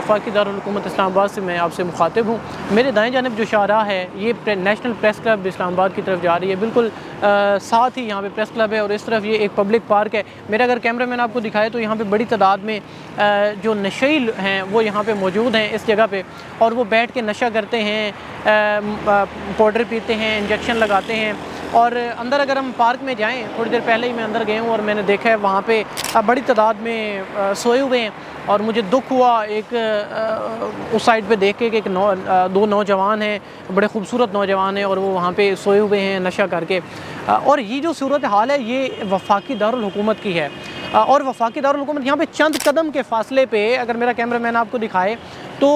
वफाकी दारुल हुकूमत इस्लामाबाद से मैं आपसे मुखातिब हूँ। मेरे दाएं जानिब जो शाहराह है ये नेशनल प्रेस क्लब इस्लामाबाद की तरफ जा रही है। बिल्कुल साथ ही यहाँ पे प्रेस क्लब है और इस तरफ ये एक पब्लिक पार्क है। मेरा अगर कैमरा मैन आपको दिखाए तो यहाँ पे बड़ी तादाद में जो नशई हैं वो यहाँ पे मौजूद हैं इस जगह पे, और वो बैठ के नशा करते हैं, पाउडर पीते हैं, इंजेक्शन लगाते हैं। और अंदर अगर हम पार्क में जाएं, थोड़ी देर पहले ही मैं अंदर गया हूँ और मैंने देखा है वहाँ पे बड़ी तादाद में सोए हुए हैं। और मुझे दुख हुआ एक उस साइड पे देख के कि दो नौजवान हैं, बड़े खूबसूरत नौजवान हैं, और वो वहाँ पे सोए हुए हैं नशा करके। और ये जो सूरत हाल है ये वफाकी दारुल हुकूमत की है। और वफाकी दारुल हुकूमत यहाँ पे चंद कदम के फासले पे, अगर मेरा कैमरा मैन आपको दिखाए तो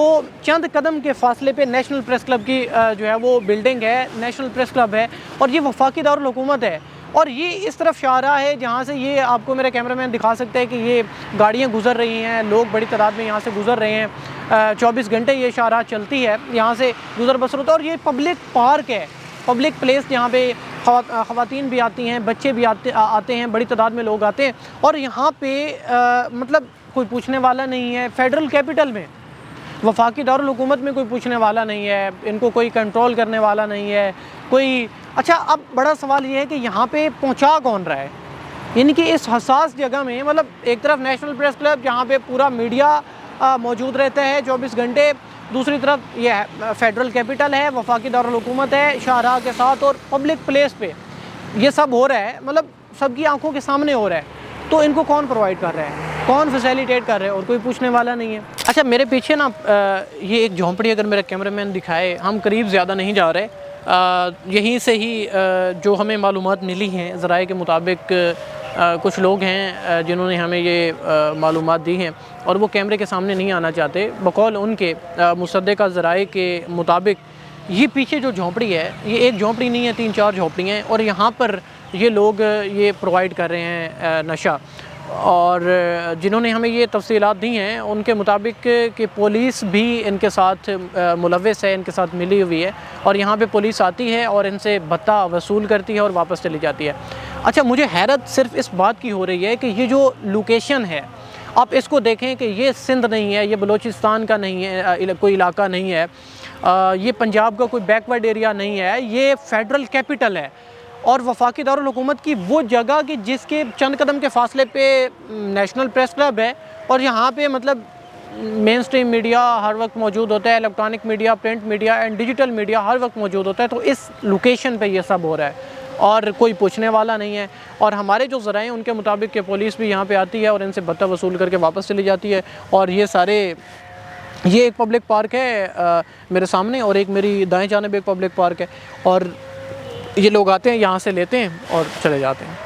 चंद कदम के फासले पे नेशनल प्रेस क्लब की जो है वो बिल्डिंग है, नेशनल प्रेस क्लब है, और ये वफाकी दारुल हुकूमत है। और ये इस तरफ शाहराह है जहाँ से ये आपको मेरा कैमरा मैन दिखा सकता है कि ये गाड़ियाँ गुजर रही हैं, लोग बड़ी तादाद में यहाँ से गुजर रहे हैं। 24 घंटे ये शाहराह चलती है, यहाँ से गुजर बसर होता है। और ये पब्लिक पार्क है, पब्लिक प्लेस, जहाँ पे ख़वातीन भी आती हैं, बच्चे भी आते हैं, बड़ी तादाद में लोग आते हैं। और यहाँ पे मतलब कोई पूछने वाला नहीं है। फेडरल कैपिटल में, वफाकी दारुल हुकूमत में कोई पूछने वाला नहीं है, इनको कोई कंट्रोल करने वाला नहीं है कोई। अच्छा, अब बड़ा सवाल ये है कि यहाँ पे पहुँचा कौन रहा है, यानी कि इस हसास जगह में। मतलब एक तरफ नेशनल प्रेस क्लब जहाँ पे पूरा मीडिया मौजूद रहता है 24 घंटे, दूसरी तरफ ये फेडरल कैपिटल है, वफाकी दारुल हुकूमत है शाहराह के साथ, और पब्लिक प्लेस पे ये सब हो रहा है, मतलब सबकी आंखों के सामने हो रहा है। तो इनको कौन प्रोवाइड कर रहा है, कौन फैसिलिटेट कर रहा है, और कोई पूछने वाला नहीं है। अच्छा, मेरे पीछे ना ये एक झोंपड़ी, अगर मेरा कैमरामैन दिखाए, हम करीब ज़्यादा नहीं जा रहे, यहीं से ही जो हमें मालूमात मिली हैं ज़राए के मुताबिक, कुछ लोग हैं जिन्होंने हमें ये मालूमात दी हैं और वो कैमरे के सामने नहीं आना चाहते। बकौल उनके मुसद्दिक़ा ज़राए के मुताबिक ये पीछे जो झोंपड़ी है ये एक झोंपड़ी नहीं है, 3-4 झोंपड़ियाँ हैं, और यहाँ पर ये लोग ये प्रोवाइड कर रहे हैं नशा। और जिन्होंने हमें ये तफसीलात दी हैं उनके मुताबिक कि पुलिस भी इनके साथ मुलव्वस है, इनके साथ मिली हुई है, और यहाँ पे पुलिस आती है और इनसे भत्ता वसूल करती है और वापस चली जाती है। अच्छा, मुझे हैरत सिर्फ इस बात की हो रही है कि ये जो लोकेशन है, आप इसको देखें कि ये सिंध नहीं है, ये बलूचिस्तान का नहीं है, कोई इलाका नहीं है, ये पंजाब का कोई बैकवर्ड एरिया नहीं है, ये फेडरल कैपिटल है और वफाकी दारुल हुकूमत की वो जगह कि जिसके चंद कदम के फासले पे नेशनल प्रेस क्लब है। और यहाँ पे मतलब मेन स्ट्रीम मीडिया हर वक्त मौजूद होता है, electronic media, print media and digital media हर वक्त मौजूद होता है। तो इस लोकेशन पे ये सब हो रहा है और कोई पूछने वाला नहीं है। और हमारे जो ज़राए हैं उनके मुताबिक कि पुलिस भी यहाँ पे आती है और इनसे भत्ता वसूल करके वापस चली जाती है। और ये एक पब्लिक पार्क है मेरे सामने, और एक मेरी दाएं जानिब एक पब्लिक पार्क है, और ये लोग आते हैं यहाँ से लेते हैं और चले जाते हैं।